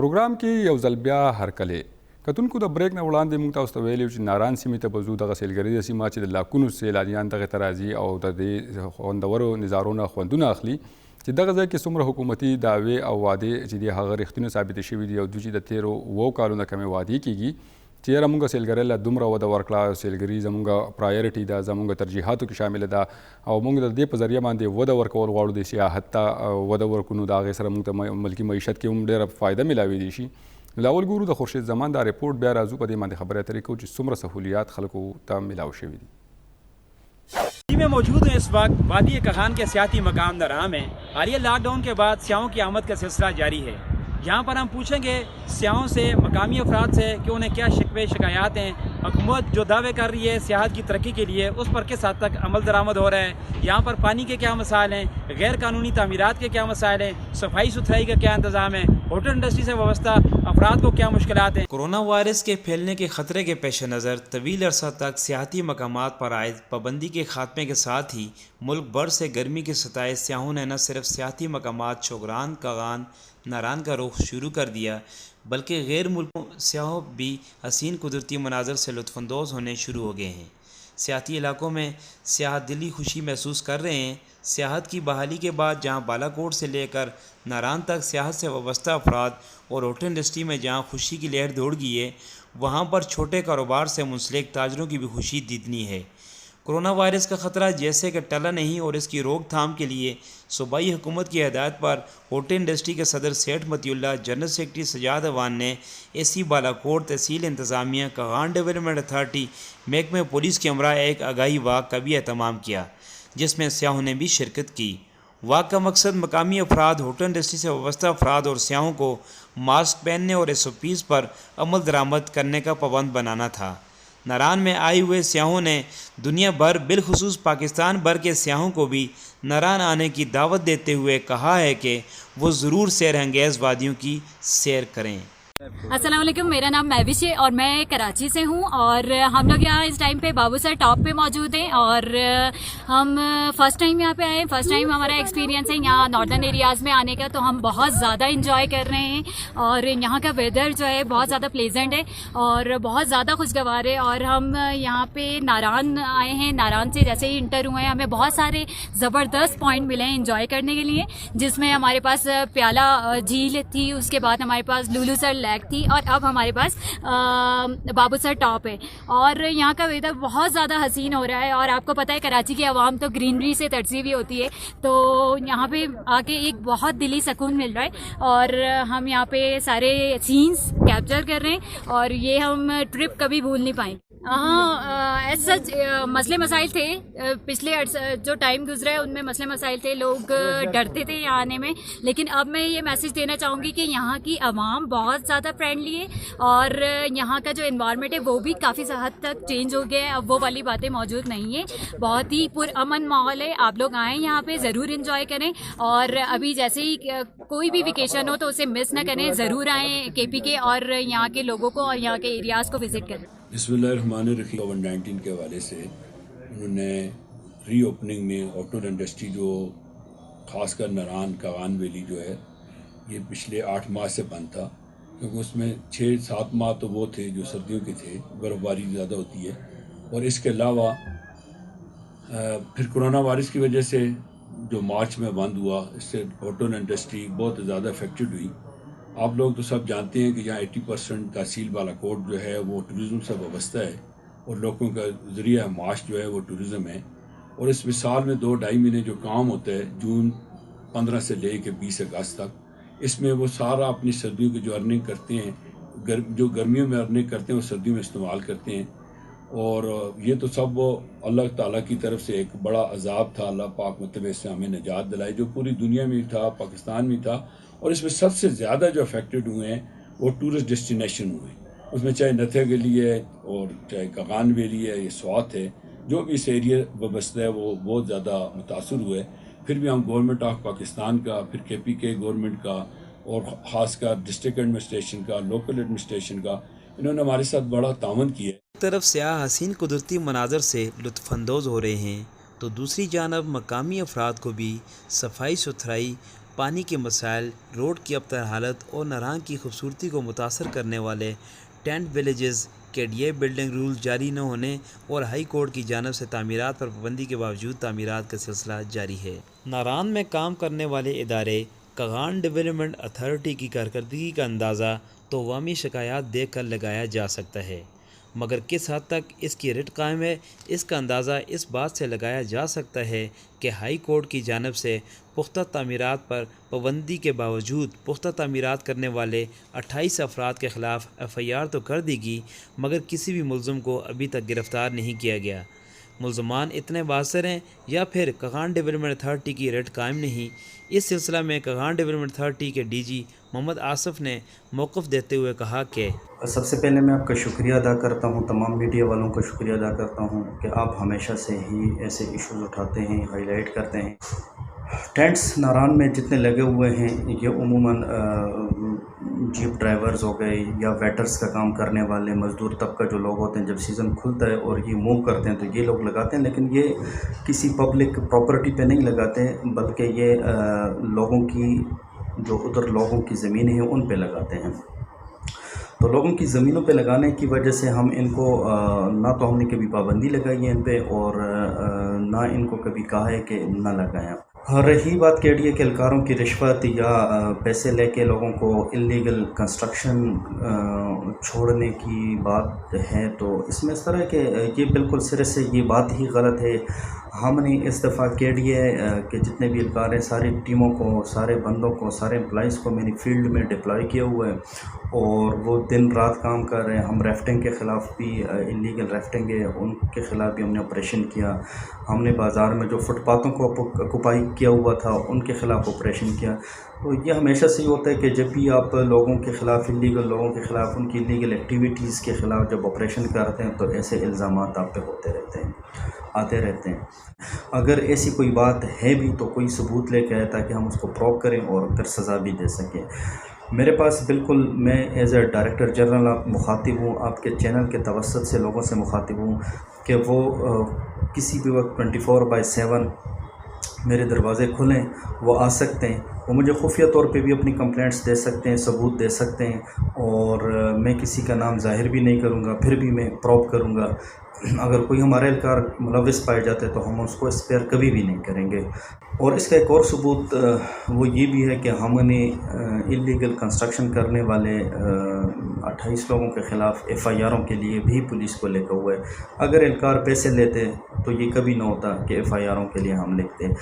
Programme کې you ځل بیا هرکلې کتونکو د break نه وړاندې موږ تاسو ته ویلي چې ناران سیمې ته به ځو، دغه سیلګریزه سیمه چې د لاکونو سیلانیان دغې ته راځي او د دې خوندورو نظارو نه خوندونه اخلي، چې دغه ځای کې څومره حکومتي دعوې او وعدې چې دي هغه رښتینې ثابتې شوي دي او دوی چې د تېرو 7 کالو نه کمې وعدې کېږي چې یاره مونږ سیلګرۍ له دومره وده ورکړه، سیلګري زمونږ پرایورټي ده، زمونږ ترجیحاتو کې شامله ده او مونږ د دې په ذریعه باندې وده ورکول غواړو، د سیاحت ته وده ورکړو، نو د هغې سره مونږ ته ملکي معیشت کې هم ډېره فایده میلاویدی شي. لاول ګورو د خورشید زمان دا رپورټ، بیا راځو په دې باندې خبرې اترې کوو چې څومره سہولیات خلکو ته میلاو شوي دي. میں موجود ہیں اس وقت وادی کغان کے سیاحتی مقام نارام ہے. حالیہ لاک ڈاؤن کے بعد سیاحوں کی آمد کا سلسلہ جاری ہے. یہاں پر ہم پوچھیں گے سیاحوں سے، مقامی افراد سے کہ انہیں کیا شکوے شکایات ہیں، حکومت جو دعوے کر رہی ہے سیاحت کی ترقی کے لیے اس پر کس حد تک عمل درآمد ہو رہا ہے، یہاں پر پانی کے کیا مسائل ہیں، غیر قانونی تعمیرات کے کیا مسائل ہیں، صفائی ستھرائی کا کیا انتظام ہے، ہوٹل انڈسٹری سے وابستہ افراد کو کیا مشکلات ہیں. کورونا وائرس کے پھیلنے کے خطرے کے پیش نظر طویل عرصہ تک سیاحتی مقامات پر عائد پابندی کے خاتمے کے ساتھ ہی ملک بھر سے گرمی کے ستائے سیاحوں نے نہ صرف سیاحتی مقامات چوگران، کغان، ناران کا رخ شروع کر دیا بلکہ غیر ملکوں سیاحوں بھی حسین قدرتی مناظر سے لطف اندوز ہونے شروع ہو گئے ہیں. سیاحتی علاقوں میں سیاح دلی خوشی محسوس کر رہے ہیں. سیاحت کی بحالی کے بعد جہاں بالا کوٹ سے لے کر ناران تک سیاحت سے وابستہ افراد اور ہوٹل انڈسٹری میں جہاں خوشی کی لہر دوڑ گئی ہے، وہاں پر چھوٹے کاروبار سے منسلک تاجروں کی بھی خوشی دیدنی ہے. کورونا وائرس کا خطرہ جیسے کہ ٹلا نہیں اور اس کی روک تھام کے لیے صوبائی حکومت کی ہدایت پر ہوٹل انڈسٹری کے صدر سیٹھ متی اللہ، جنرل سیکرٹری سجاد اوان نے اے سی بالا کوٹ، تحصیل انتظامیہ، کغان ڈیولپمنٹ اتھارٹی، محکمہ پولیس کے ہمراہ ایک آگاہی واک کا بھی اہتمام کیا جس میں سیاحوں نے بھی شرکت کی. واک کا مقصد مقامی افراد، ہوٹل انڈسٹری سے وابستہ افراد اور سیاحوں کو ماسک پہننے اور SOPs پر عمل درآمد کرنے کا پابند بنانا تھا. ناران میں آئے ہوئے سیاحوں نے دنیا بھر بالخصوص پاکستان بھر کے سیاحوں کو بھی ناران آنے کی دعوت دیتے ہوئے کہا ہے کہ وہ ضرور سیر انگیز وادیوں کی سیر کریں. السلام علیکم، میرا نام مہوش ہے اور میں کراچی سے ہوں اور ہم لوگ یہاں اس ٹائم پہ بابو سر ٹاپ پہ موجود ہیں اور ہم فرسٹ ٹائم یہاں پہ آئے ہیں. فرسٹ ٹائم ہمارا ایکسپیرینس ہے یہاں ناردرن ایریاز میں آنے کا، تو ہم بہت زیادہ انجوائے کر رہے ہیں اور یہاں کا ویدر جو ہے بہت زیادہ پلیزنٹ ہے اور بہت زیادہ خوشگوار ہے. اور ہم یہاں پہ ناران آئے ہیں، ناران سے جیسے ہی انٹر ہوئے ہیں ہمیں بہت سارے زبردست پوائنٹ ملے ہیں انجوائے کرنے کے لیے، جس میں ہمارے پاس پیالہ جھیل تھی، اس کے بعد ہمارے پاس لولو سر لیک تھی اور اب ہمارے پاس بابو سر ٹاپ ہے. اور یہاں کا ویدر بہت زیادہ حسین ہو رہا ہے اور آپ کو پتہ ہے کراچی کی عوام تو گرینری سے ترسی ہوئی ہوتی ہے، تو یہاں پہ آ کے ایک بہت دلی سکون مل رہا ہے اور ہم یہاں پہ سارے سینس کیپچر کر رہے ہیں اور یہ ہم ٹرپ کبھی بھول نہیں پائیں. ہاں ایز سچ مسئلے مسائل تھے، پچھلے جو ٹائم گزرا ہے ان میں مسئلے مسائل تھے، لوگ ڈرتے تھے یہاں آنے میں، لیکن اب میں یہ میسج دینا چاہوں گی کہ یہاں کی عوام بہت زیادہ فرینڈلی ہے اور یہاں کا جو انوائرمنٹ ہے وہ بھی کافی حد تک چینج ہو گیا ہے. اب وہ والی باتیں موجود نہیں ہیں، بہت ہی پرامن ماحول ہے. آپ لوگ آئیں یہاں پہ ضرور انجوائے کریں اور ابھی جیسے ہی کوئی بھی ویکیشن ہو تو اسے مس نہ کریں، ضرور آئیں KP اور یہاں کے لوگوں کو اور یہاں کے ایریاز کو وزٹ کریں. بسم اللہ الرحمن الرحیم. کووڈ-19 کے حوالے سے انہوں نے ری اوپننگ میں ہوٹل انڈسٹری جو خاص کر ناران کغان ویلی جو ہے یہ پچھلے 8 ماہ سے بند تھا، کیونکہ اس میں 6-7 ماہ تو وہ تھے جو سردیوں کے تھے، برف باری زیادہ ہوتی ہے، اور اس کے علاوہ پھر کورونا وائرس کی وجہ سے جو مارچ میں بند ہوا، اس سے ہوٹل انڈسٹری بہت زیادہ افیکٹڈ ہوئی. آپ لوگ تو سب جانتے ہیں کہ یہاں 80% تحصیل بالا کوٹ جو ہے وہ ٹورزم سے وابستہ ہے اور لوگوں کا ذریعہ معاش جو ہے وہ ٹورزم ہے. اور اس مثال میں 2-2.5 مہینے جو کام ہوتا ہے جون 15 سے لے کے 20 اگست تک، اس میں وہ سارا اپنی سردیوں کی جو ارننگ کرتے ہیں، جو گرمیوں میں ارننگ کرتے ہیں وہ سردیوں میں استعمال کرتے ہیں. اور یہ تو سب وہ اللہ تعالیٰ کی طرف سے ایک بڑا عذاب تھا. اللہ پاک مطلب اس سے ہمیں نجات دلائی، جو پوری دنیا میں تھا، پاکستان میں تھا. اور اس میں سب سے زیادہ جو افیکٹڈ ہوئے ہیں وہ ٹورسٹ ڈیسٹینیشن ہوئے. اس میں چاہے نتھیا گلی ہے اور چاہے کغان ویلی ہے، یہ سوات ہے، جو بھی اس ایریا وابستہ ہے وہ بہت زیادہ متاثر ہوئے. پھر بھی ہم گورنمنٹ آف پاکستان کا، پھر KP گورنمنٹ کا اور خاص کر ڈسٹرکٹ ایڈمنسٹریشن کا، لوکل ایڈمنسٹریشن کا، انہوں نے ہمارے ساتھ بڑا تعاون کیا ہے. ایک طرف سیاح حسین قدرتی مناظر سے لطف اندوز ہو رہے ہیں تو دوسری جانب مقامی افراد کو بھی صفائی ستھرائی پانی کے مسائل، روڈ کی ابتر حالت اور ناران کی خوبصورتی کو متاثر کرنے والے ٹینٹ ولیجز کے ڈی بلڈنگ رول جاری نہ ہونے اور ہائی کورٹ کی جانب سے تعمیرات پر پابندی کے باوجود تعمیرات کا سلسلہ جاری ہے۔ ناران میں کام کرنے والے ادارے کغان ڈیولپمنٹ اتھارٹی کی کارکردگی کا اندازہ تو عوامی شکایات دیکھ کر لگایا جا سکتا ہے، مگر کس حد تک اس کی رٹ قائم ہے، اس کا اندازہ اس بات سے لگایا جا سکتا ہے کہ ہائی کورٹ کی جانب سے پختہ تعمیرات پر پابندی کے باوجود پختہ تعمیرات کرنے والے 28 افراد کے خلاف FIR تو کر دی گئی، مگر کسی بھی ملزم کو ابھی تک گرفتار نہیں کیا گیا۔ ملزمان اتنے باثر ہیں یا پھر کغان ڈیولپمنٹ اتھارٹی کی رٹ قائم نہیں؟ اس سلسلہ میں کغان ڈیولپمنٹ اتھارٹی کے DG محمد آصف نے موقف دیتے ہوئے کہا کہ سب سے پہلے میں آپ کا شکریہ ادا کرتا ہوں، تمام میڈیا والوں کا شکریہ ادا کرتا ہوں کہ آپ ہمیشہ سے ہی ایسے ایشوز اٹھاتے ہیں، ہائی لائٹ کرتے ہیں۔ ٹینٹس ناران میں جتنے لگے ہوئے ہیں یہ عموماً جیپ ڈرائیورز ہو گئے یا ویٹرز کا کام کرنے والے مزدور طبقہ جو لوگ ہوتے ہیں، جب سیزن کھلتا ہے اور یہ موو کرتے ہیں تو یہ لوگ لگاتے ہیں، لیکن یہ کسی پبلک پراپرٹی پہ نہیں لگاتے بلکہ یہ لوگوں کی جو ادھر لوگوں کی زمینیں ہیں ان پہ لگاتے ہیں۔ تو لوگوں کی زمینوں پہ لگانے کی وجہ سے ہم ان کو نہ تو ہم نے کبھی پابندی لگائی ہے ان پہ اور نہ ان کو کبھی کہا ہے کہ نہ لگائیں۔ رہی بات کہہ رہی ہے کہ اہلکاروں کی رشوت یا پیسے لے کے لوگوں کو انلیگل کنسٹرکشن چھوڑنے کی بات ہے، تو اس میں اس طرح ہے کہ یہ بالکل سرے سے یہ بات ہی غلط ہے۔ ہم نے اس دفعہ کہہ دیا ہے کہ جتنے بھی اہلکار ہیں ساری ٹیموں کو، سارے بندوں کو، سارے امپلائیز کو میں نے فیلڈ میں ڈپلائی کیا ہوا ہے اور وہ دن رات کام کر رہے ہیں۔ ہم ریفٹنگ کے خلاف بھی، انلیگل ریفٹنگ ہے ان کے خلاف بھی ہم نے آپریشن کیا۔ ہم نے بازار میں جو فٹ پاتھوں کو آکوپائی کیا ہوا تھا ان کے خلاف آپریشن کیا۔ تو یہ ہمیشہ سے ہی ہوتا ہے کہ جب بھی آپ لوگوں کے خلاف، انلیگل لوگوں کے خلاف، ان کی انلیگل ایکٹیویٹیز کے خلاف جب آپریشن کرتے ہیں تو ایسے الزامات آپ پہ ہوتے رہتے ہیں، آتے رہتے ہیں۔ اگر ایسی کوئی بات ہے بھی تو کوئی ثبوت لے کے آئے تاکہ ہم اس کو پروو کریں اور پھر سزا بھی دے سکیں۔ میرے پاس بالکل، میں ایز اے ڈائریکٹر جنرل آپ مخاطب ہوں، آپ کے چینل کے توسط سے لوگوں سے مخاطب ہوں کہ وہ کسی بھی وقت 24/7 میرے دروازے کھلیں، وہ آ سکتے ہیں، وہ مجھے خفیہ طور پہ بھی اپنی کمپلینٹس دے سکتے ہیں، ثبوت دے سکتے ہیں، اور میں کسی کا نام ظاہر بھی نہیں کروں گا، پھر بھی میں پروو کروں گا۔ اگر کوئی ہمارے اہلکار ملوث پائے جاتے تو ہم اس کو اسپیئر کبھی بھی نہیں کریں گے۔ اور اس کا ایک اور ثبوت وہ یہ بھی ہے کہ ہم نے انلیگل کنسٹرکشن کرنے والے 28 لوگوں کے خلاف FIRوں کے لیے بھی پولیس کو لکھا ہوا ہے۔ اگر اہلکار پیسے لیتے تو یہ کبھی نہ ہوتا کہ FIRوں کے لیے ہم لکھتے۔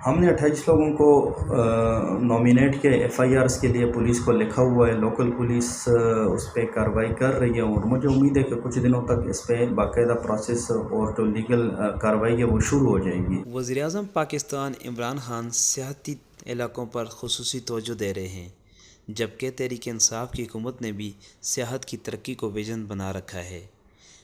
ہم نے 28 لوگوں کو نامینیٹ کیا FIRs کے لیے، پولیس کو لکھا ہوا ہے، لوکل پولیس اس پہ کارروائی کر رہی ہے اور مجھے امید ہے کہ کچھ دنوں تک اس پہ باقاعدہ پروسیس اور جو لیگل کارروائی ہے وہ شروع ہو جائے گی۔ وزیر اعظم پاکستان عمران خان سیاحتی علاقوں پر خصوصی توجہ دے رہے ہیں، جبکہ تحریک انصاف کی حکومت نے بھی سیاحت کی ترقی کو ویژن بنا رکھا ہے۔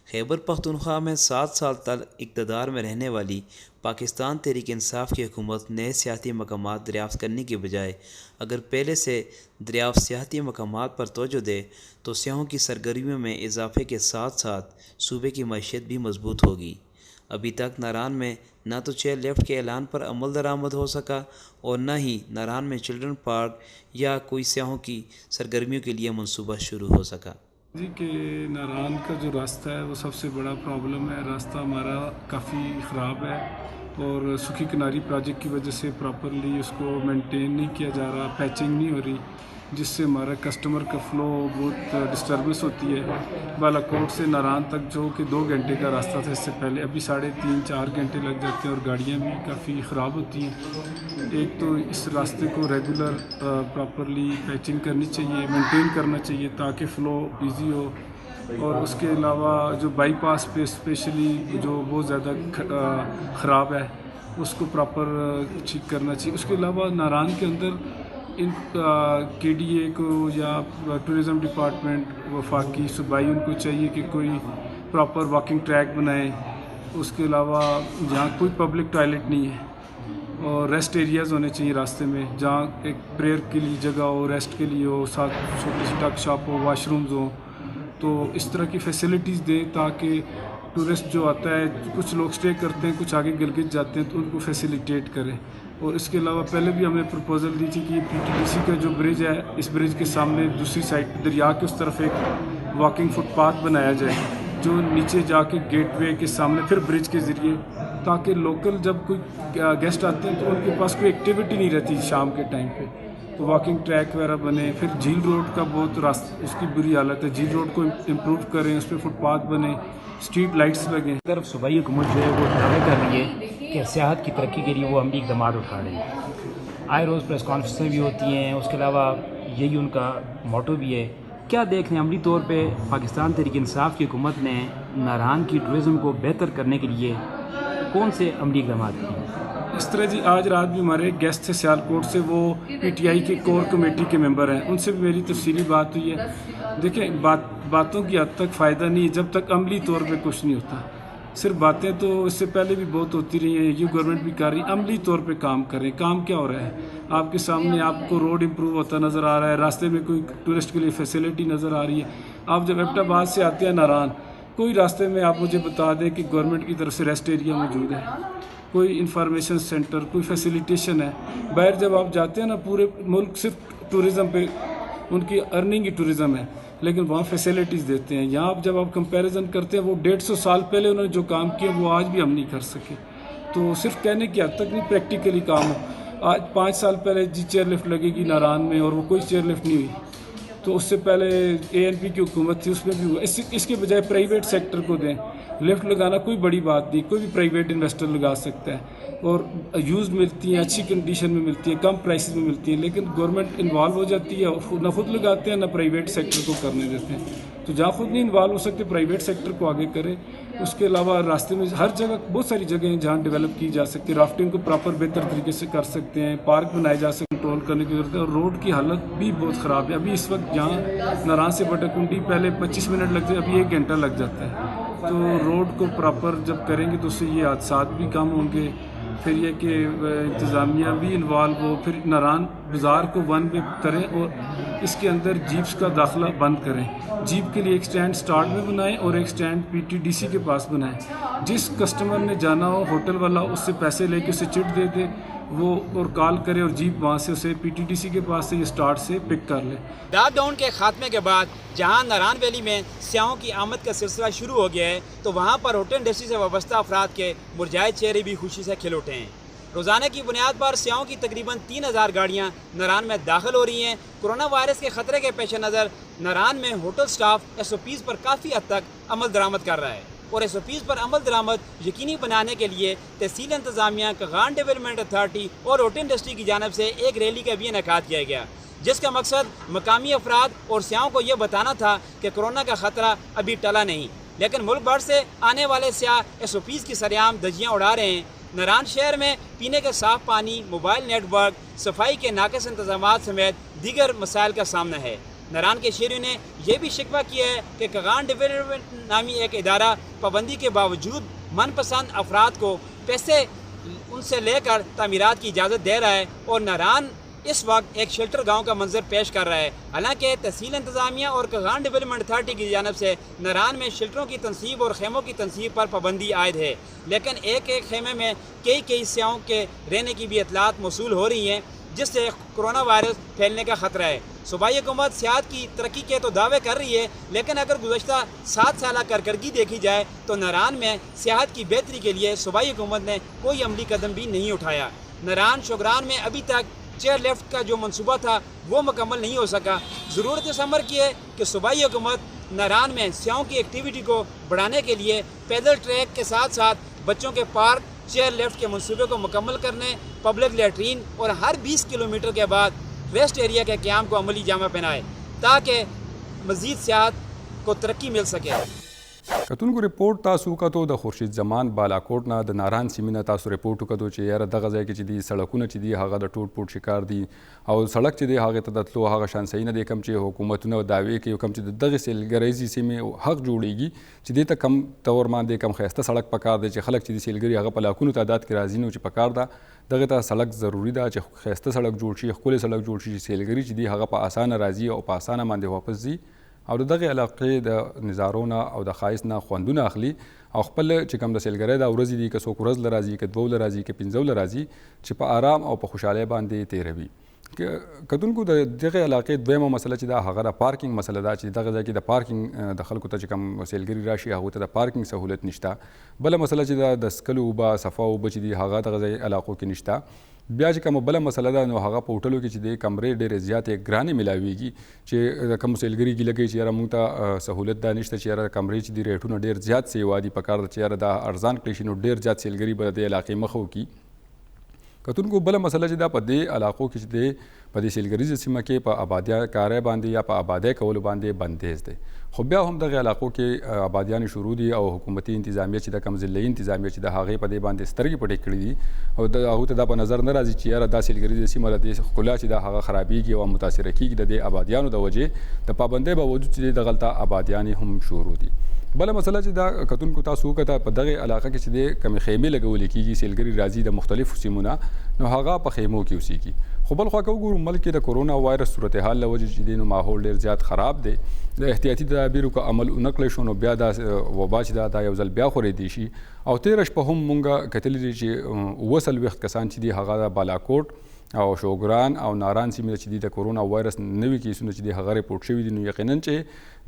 خیبر پختونخوا میں 7 سال تک اقتدار میں رہنے والی پاکستان تحریک انصاف کی حکومت نئے سیاحتی مقامات دریافت کرنے کی بجائے اگر پہلے سے دریافت سیاحتی مقامات پر توجہ دے تو سیاحوں کی سرگرمیوں میں اضافے کے ساتھ ساتھ صوبے کی معیشت بھی مضبوط ہوگی۔ ابھی تک ناران میں نہ تو چیئر لفٹ کے اعلان پر عمل درآمد ہو سکا اور نہ ہی ناران میں چلڈرن پارک یا کوئی سیاحوں کی سرگرمیوں کے لیے منصوبہ شروع ہو سکا۔ جی کہ ناران کا جو راستہ ہے وہ سب سے بڑا پرابلم ہے۔ راستہ ہمارا کافی خراب ہے اور سکھی کناری پروجیکٹ کی وجہ سے پراپرلی اس کو مینٹین نہیں کیا جا رہا، پیچنگ نہیں ہو رہی، جس سے ہمارا کسٹمر کا فلو بہت ڈسٹربنس ہوتی ہے۔ بالاکوٹ سے ناران تک جو کہ 2 گھنٹے کا راستہ تھا اس سے پہلے، ابھی 3.5-4 گھنٹے لگ جاتے ہیں اور گاڑیاں بھی کافی خراب ہوتی ہیں۔ ایک تو اس راستے کو ریگولر پراپرلی پیچنگ کرنی چاہیے، مینٹین کرنا چاہیے تاکہ فلو ایزی ہو، اور اس کے علاوہ جو بائی پاس پہ اسپیشلی جو بہت زیادہ خراب ہے اس کو پراپر ٹھیک کرنا چاہیے۔ اس کے علاوہ ناران کے اندر ان KDA کو یا ٹورزم ڈپارٹمنٹ وفاقی صوبائی ان کو چاہیے کہ کوئی پراپر واکنگ ٹریک بنائیں۔ اس کے علاوہ جہاں کوئی پبلک ٹوائلٹ نہیں ہے اور ریسٹ ایریاز ہونے چاہیے راستے میں، جہاں ایک پریئر کے لیے جگہ ہو، ریسٹ کے لیے ہو، ساتھ چھوٹی سی ٹک شاپ ہو، واش رومز ہوں، تو اس طرح کی فیسلٹیز دیں تاکہ ٹورسٹ جو آتا ہے، کچھ لوگ سٹے کرتے ہیں، کچھ آگے گلگت جاتے ہیں، تو ان کو فیسیلیٹیٹ کریں۔ اور اس کے علاوہ پہلے بھی ہم نے پروپوزل دی تھی کہ PTDC کا جو برج ہے اس برج کے سامنے دوسری سائڈ دریا کے اس طرف ایک واکنگ فٹ پاتھ بنایا جائے جو نیچے جا کے گیٹ وے کے سامنے پھر برج کے ذریعے، تاکہ لوکل جب کوئی گیسٹ آتے ہیں تو ان کے پاس کوئی ایکٹیویٹی نہیں رہتی شام کے ٹائم پہ، تو واکنگ ٹریک وغیرہ بنے. پھر جھیل روڈ کا بہت راستہ اس کی بری حالت ہے، جھیل روڈ کو امپروو کریں، اس پہ فٹ پاتھ بنے، اسٹریٹ لائٹس لگیں. طرف صوبائی حکومت جو ہے وہ دعوے کر رہی ہے کہ سیاحت کی ترقی کے لیے وہ عملی اقدامات اٹھا رہی ہے. آئے روز پریس کانفرنسیں بھی ہوتی ہیں، اس کے علاوہ یہی ان کا موٹو بھی ہے. کیا دیکھ رہے ہیں عملی طور پہ پاکستان تحریک انصاف کی حکومت نے ناران کی ٹورزم کو بہتر کرنے کے لیے کون سے عملی اقدامات کیے؟ اس طرح جی آج رات بھی ہمارے گیسٹ تھے سیالکوٹ سے، وہ PTI کی کور کمیٹی کے ممبر ہیں، ان سے بھی میری تفصیلی بات ہوئی ہے. دیکھیں باتوں کی حد تک فائدہ نہیں جب تک عملی طور پہ کچھ نہیں ہوتا. صرف باتیں تو اس سے پہلے بھی بہت ہوتی رہی ہیں، یہ گورنمنٹ بھی کر رہی ہے. عملی طور پہ کام کریں. کام کیا ہو رہا ہے آپ کے سامنے؟ آپ کو روڈ امپروو ہوتا نظر آ رہا ہے، راستے میں کوئی ٹورسٹ کے لیے فیسلٹی نظر آ رہی ہے. آپ جب ایبٹ آباد سے آتے ہیں ناران، کوئی راستے میں آپ مجھے بتا دیں کہ گورنمنٹ کی طرف سے ریسٹ ایریا موجود ہے، کوئی انفارمیشن سینٹر، کوئی فیسیلیٹیشن ہے. باہر جب آپ جاتے ہیں نا، پورے ملک صرف ٹورزم پہ ان کی ارننگ ہی ٹورزم ہے، لیکن وہاں فیسیلیٹیز دیتے ہیں. یہاں جب آپ کمپیریزن کرتے ہیں، وہ 150 سال پہلے انہوں نے جو کام کیا وہ آج بھی ہم نہیں کر سکے. تو صرف کہنے کی حد تک نہیں، پریکٹیکلی کام ہو. آج 5 سال پہلے جی چیئر لفٹ لگے گی ناران میں، اور وہ کوئی چیئر لفٹ نہیں ہوئی. تو اس سے پہلے ANP کی حکومت تھی، اس میں بھی ہوا. اس کے بجائے پرائیویٹ سیکٹر کو دیں. لفٹ لگانا کوئی بڑی بات نہیں، کوئی بھی پرائیویٹ انویسٹر لگا سکتا ہے، اور یوز ملتی ہیں، اچھی کنڈیشن میں ملتی ہیں، کم پرائسز میں ملتی ہیں. لیکن گورنمنٹ انوالو ہو جاتی ہے، نہ خود لگاتے ہیں نہ پرائیویٹ سیکٹر کو کرنے دیتے ہیں. تو جہاں خود نہیں انوالو ہو سکتے، پرائیویٹ سیکٹر کو آگے کرے. اس کے علاوہ راستے میں ہر جگہ بہت ساری جگہیں ہیں جہاں ڈیولپ کی جا سکتی ہے. رافٹنگ کو پراپر بہتر طریقے سے کر سکتے ہیں، پارک بنائے جا سکتے ہیں، کنٹرول کرنے کی ضرورت ہے. اور روڈ کی حالت بھی بہت خراب ہے. ابھی اس وقت جہاں ناران سے بٹاکنڈی پہلے 25 منٹ لگتے، ابھی 1 گھنٹہ لگ جاتا ہے. تو روڈ کو پراپر جب کریں گے تو اس سے یہ حادثات بھی کم ہوں گے. پھر یہ کہ انتظامیہ بھی انوالو ہو. پھر ناران بازار کو 1 وے کریں اور اس کے اندر جیپس کا داخلہ بند کریں. جیپ کے لیے ایک سٹینڈ سٹارٹ میں بنائیں اور ایک سٹینڈ PTDC کے پاس بنائیں. جس کسٹمر نے جانا ہو، ہوٹل والا اس سے پیسے لے کے اسے چٹ دے دے وہ، اور کال کرے اور جیپ وہاں سے اسے PTDC کے پاس سے یا سٹارٹ سے پک کر لے. لاک ڈاؤن کے خاتمے کے بعد جہاں ناران ویلی میں سیاحوں کی آمد کا سلسلہ شروع ہو گیا ہے، تو وہاں پر ہوٹل انڈسٹری سے وابستہ افراد کے مرجائے چہرے بھی خوشی سے کھل اٹھے ہیں. روزانہ کی بنیاد پر سیاحوں کی تقریباً 3000 گاڑیاں ناران میں داخل ہو رہی ہیں. کرونا وائرس کے خطرے کے پیش نظر ناران میں ہوٹل سٹاف SOPs پر کافی حد تک عمل درآمد کر رہا ہے، اور SOPs پر عمل درآمد یقینی بنانے کے لیے تحصیل انتظامیہ، کاغان ڈیولپمنٹ اتھارٹی اور ہوٹل انڈسٹری کی جانب سے ایک ریلی کا بھی انعقاد کیا گیا، جس کا مقصد مقامی افراد اور سیاحوں کو یہ بتانا تھا کہ کرونا کا خطرہ ابھی ٹلا نہیں، لیکن ملک بھر سے آنے والے سیاح SOPs کی سرعام دھجیاں اڑا رہے ہیں. ناران شہر میں پینے کے صاف پانی، موبائل نیٹ ورک، صفائی کے ناقص انتظامات سمیت دیگر مسائل کا سامنا ہے. ناران کے شہریوں نے یہ بھی شکوہ کیا ہے کہ کاغان ڈیولپمنٹ نامی ایک ادارہ پابندی کے باوجود من پسند افراد کو پیسے ان سے لے کر تعمیرات کی اجازت دے رہا ہے، اور ناران اس وقت ایک شیلٹر گاؤں کا منظر پیش کر رہا ہے. حالانکہ تحصیل انتظامیہ اور کاغان ڈیولپمنٹ اتھارٹی کی جانب سے ناران میں شیلٹروں کی تنصیب اور خیموں کی تنصیب پر پابندی عائد ہے، لیکن ایک خیمے میں کئی سیاحوں کے رہنے کی بھی اطلاعات موصول ہو رہی ہیں، جس سے کرونا وائرس پھیلنے کا خطرہ ہے. صوبائی حکومت سیاحت کی ترقی کے تو دعوے کر رہی ہے، لیکن اگر گزشتہ 7 سالہ کارکردگی دیکھی جائے تو ناران میں سیاحت کی بہتری کے لیے صوبائی حکومت نے کوئی عملی قدم بھی نہیں اٹھایا. ناران شوگران میں ابھی تک چیئر لیفٹ کا جو منصوبہ تھا وہ مکمل نہیں ہو سکا. ضرورت اس امر کی ہے کہ صوبائی حکومت ناران میں سیاحوں کی ایکٹیویٹی کو بڑھانے کے لیے پیدل ٹریک کے ساتھ ساتھ بچوں کے پارک، چیئر لیفٹ کے منصوبے کو مکمل کرنے، پبلک لیٹرین اور ہر 20 کلومیٹر کے بعد ریسٹ ایریا کے قیام کو عملی جامہ پہنائے تاکہ مزید سیاحت کو ترقی مل سکے. کتونکو ریپورٹ تاسو کتو د خورشید زمان بالاکوټ نه د ناران سیمې نه تاسو ریپورټ وکړو چې یاره دغه ځای کې چې دي سړکونه چې دي هغه د ټوټ پوټ شکار دي او سړک چې دی هغې ته د تلو هغه شان صحیح نه دی کوم چې حکومتونه دعوې کوي کوم چې د دغې سیلګریزې سیمې حق جوړیږي چې دې ته کم طور باندې کم ښایسته سړک پکار دی چې خلک چې دي سیلګري هغه په لاکونو تعداد کې راځي نو چې پکار ده دغې ته سړک ضروري ده چې ښایسته سړک جوړ شي ښکلی سړک جوړ شي چې سیلګري چې دي هغه په اسانه راځي او په اسانه باندې واپس ځي او دغه علاقې د نظارونه او د ښایست نه خوندونه اخلي او خپل چې کوم د سیلګرۍ دا ورځې دي که څوک ورځ له راځي که 2 له راځي که 15 له راځي چې په آرام او په خوشحالۍ باندې تیروي. کتونکو د دغه علاقې دویمه مسله چې دا هغه د پارکینګ مسله ده چې دغه ځای کې د پارکینګ د خلکو ته چې کوم سیلګري راشي هغوی ته د پارکینګ سهولت نشته. بله مسله چې د څښلو اوبه صفا اوبه چې دي هغه دغه ځای علاقو کې نشته. بیا چې کومه بله مسله ده نو هغه په هوټلو کې چې د کمرې ډېرې زیاتې ګرانې ملاویږي چې د کوم سیلګري ګیله کوي چې یاره موږ ته سهولت دا نشته چې یاره کمرې چې دي ریټونه ډېر زیات سیوا دي په کار ده چې یاره دا ارزان کړی شي نو ډېر زیات سیلګري به د دې علاقې مخه وکړي. کتونکو بله مسله چې دا په دې علاقو کې چې دی په دې سیلګریزه سیمه کې په آبادیا کاری باندې یا په آبادۍ کولو باندې بندیز دی. خو بیا هم دغه علاقو کې آبادیانې شروع دي او حکومتي انتظامیه چې د کوم ضلعي انتظامیه چې د هغې په دې باندې سترګې پټې کړي دي او د هغوی ته دا په نظر نه راځي چې یاره دا سیلګریزه سیمه د دې ښکلا چې دا هغه خرابېږي او متاثره کېږي د دې آبادیانو د وجې د پابندۍ باوجود چې دغلته آبادیانې هم شروع دي. بله مسله چې دا کتونکو تاسو وکړه په دغه علاقه کې چې د کمې خیمې لګولې کېږي سیلګري راځي د مختلفو سیمونه نو هغه په خیمو کې اوسېږي. خو بل خوا که وګورو ملک کې د کورونا وایرس صورتحال له وجې چې دی نو ماحول ډېر زیات خراب دی. د احتیاطي تدابیرو که عمل ونه کړی شو نو بیا دا وبا چې دا یو ځل بیا خورېدی شي. او تېره شپه هم مونږ کتلي دي چې 29 کسان چې دي هغه د بالاکوټ او شوګران او ناران سیمې چې دي د کورونا وایرس نوي کیسونه چې دي هغه ریپورټ شوي دي. نو یقینا چې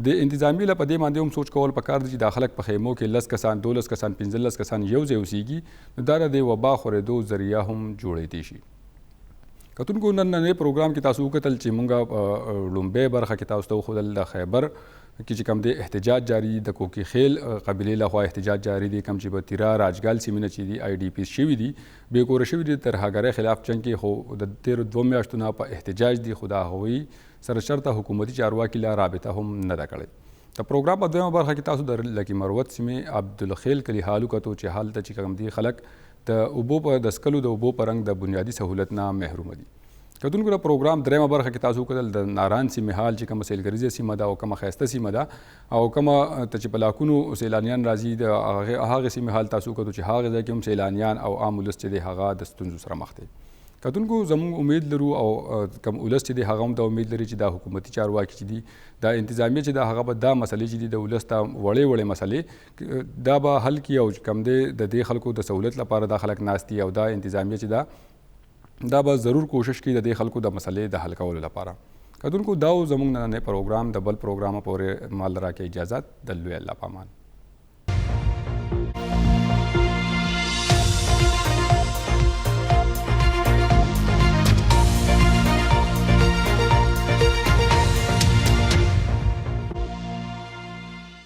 د انتظامیې له په دې باندې هم سوچ کول پکار دی چې دا خلک په خیمو کې 10 کسان 12 کسان 15 کسان یو ځای اوسېږي نو دا د وبا خورېدو ذریعه هم جوړېدی شي. کتونکو نننې پروګرام کې تاسو وکتل چې مونږ لومبۍ برخه کې تاسو ته وښودل د خیبر کې چې کوم دی احتجاج جاری دی د کوکي خیل قبیلې لخوا احتجاج جاری دی کوم چې په تیرا راجګال سیمې نه چې دي آی ډي پیز شوي دي بې کوره شوي دي ترهګرۍ خلاف جنګ کې خو د تیرو 2 میاشتو نه په احتجاج دي خو د هغوی سره شرطه حکومتي چارواکي لا رابطه هم نه ده کړې. د پروګرام په دویمه برخه کې تاسو د لکي مروت سیمې عبدالخیل کلي حال وکتو چې هلته چې کوم دي خلک د اوبو په د څښلو د اوبو په رنګ د بنیادي سهولت نه محرومه دي. کتونکو د پروګرام دریمه برخه کې تاسو وکتل د ناران سیمې حال چې کومه سیلګریزه سیمه ده او کومه ښایسته سیمه ده او کومه ته چې په لاکونو سیلانیان راځي د هغې سیمې حال تاسو وکتو چې هغې ځای کې هم سیلانیان او عام ولس چې دی هغه د ستونزو سره مخ دی. کتونکو زموږ امید لرو او کوم ولس چې دی هغه هم د امید لري چې دا حکومتي چارواکي چې دي دا انتظامیه چې دا هغه به دا مسلې چې دي د ولس ته وړې وړې مسلې دا به حل کړي او کوم دی د دې خلکو د سهولت لپاره دا خلک ناست دي او دا انتظامیه چې دا به ضرور کوشش کوي د دې خلکو د مسلې د حل کولو لپاره. کتونکو دا زموږ نننې پروګرام د بل پروګرام پورې مال راکې اجازت د لوی الله پامان.